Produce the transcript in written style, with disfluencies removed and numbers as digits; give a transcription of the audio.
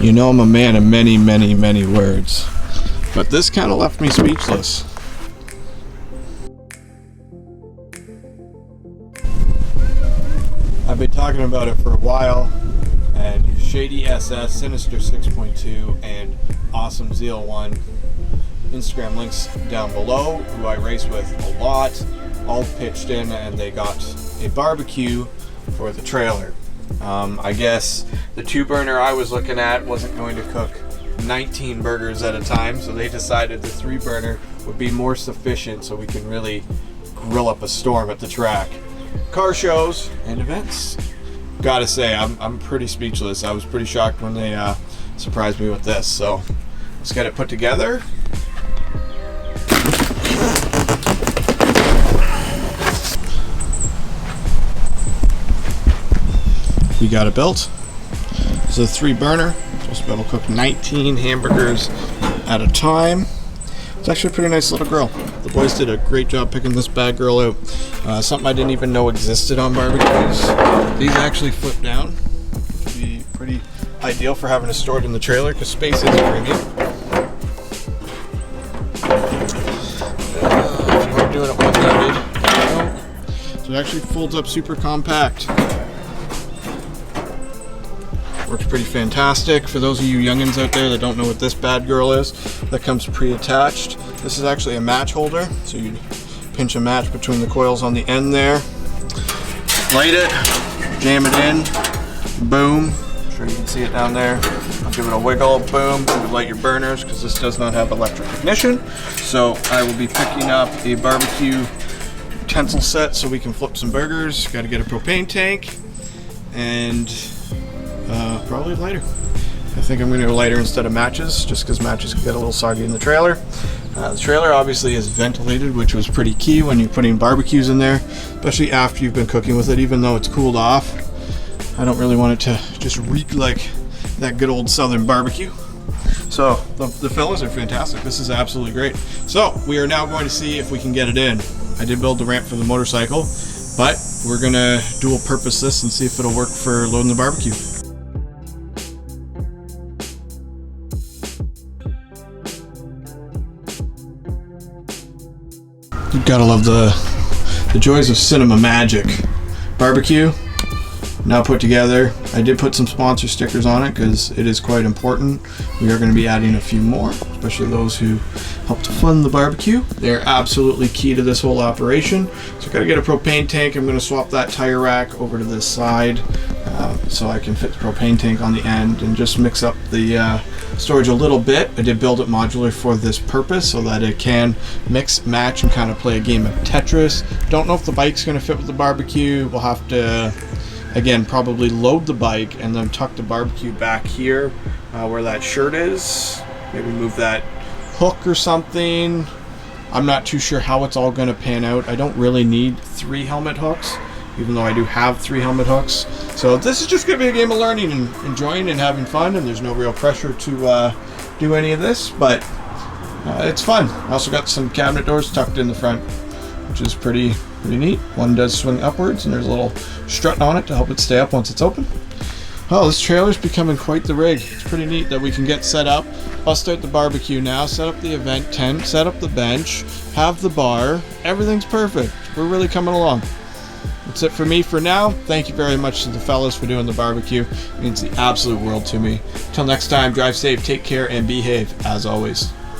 You know I'm a man of many, many, many words. But this kind of left me speechless. I've been talking about it for a while, and Shady SS, Sinister 6.2, and Awesome Zeal 1. Instagram links down below, who I race with a lot, all pitched in, and they got a barbecue for the trailer. I guess the 2-burner I was looking at wasn't going to cook 19 burgers at a time, so they decided the 3-burner would be more sufficient so we can really grill up a storm at the track. Car shows and events. Gotta say, I'm pretty speechless. I was pretty shocked when they surprised me with this. So let's get it put together. We got it built. It's a 3-burner. Supposed to be able to cook 19 hamburgers at a time. It's actually a pretty nice little grill. The boys did a great job picking this bad girl out. Something I didn't even know existed on barbecues. These actually flip down, which would be pretty ideal for having to store it in the trailer because space is a premium. If you weren't doing it one-handed, so it actually folds up super compact. Works pretty fantastic. For those of you youngins out there that don't know what this bad girl is, that comes pre-attached. This is actually a match holder, so you pinch a match between the coils on the end there. Light it, jam it in, boom. I'm sure you can see it down there. I'll give it a wiggle, boom. You would light your burners because this does not have electric ignition. So I will be picking up a barbecue utensil set so we can flip some burgers. Got to get a propane tank and probably lighter. I think I'm going to go lighter instead of matches, just because matches can get a little soggy in the trailer. The trailer obviously is ventilated, which was pretty key when you're putting barbecues in there, especially after you've been cooking with it. Even though it's cooled off, I don't really want it to just reek like that good old southern barbecue. So the fellas are fantastic. This is absolutely great. So we are now going to see if we can get it in. I did build the ramp for the motorcycle, but we're going to dual purpose this and see if it'll work for loading the barbecue. You've got to love the joys of cinema magic. Barbecue, now put together. I did put some sponsor stickers on it because it is quite important. We are going to be adding a few more, especially those who help to fund the barbecue. They're absolutely key to this whole operation. So I've got to get a propane tank. I'm going to swap that tire rack over to this side so I can fit the propane tank on the end and just mix up the storage a little bit. I did build it modular for this purpose so that it can mix, match, and kind of play a game of Tetris. Don't know if the bike's going to fit with the barbecue. We'll have to, again, probably load the bike and then tuck the barbecue back here where that shirt is. Maybe move that hook or something. I'm not too sure how it's all going to pan out. I don't really need 3 helmet hooks, even though I do have 3 helmet hooks. So this is just going to be a game of learning and enjoying and having fun, and there's no real pressure to do any of this, but it's fun. I also got some cabinet doors tucked in the front, which is pretty neat. One does swing upwards, and there's a little strut on it to help it stay up once it's open. Oh, this trailer's becoming quite the rig. It's pretty neat that we can get set up, bust out the barbecue now, set up the event tent, set up the bench, have the bar. Everything's perfect. We're really coming along. That's it for me for now. Thank you very much to the fellas for doing the barbecue. It means the absolute world to me. Till next time, drive safe, take care, and behave, as always.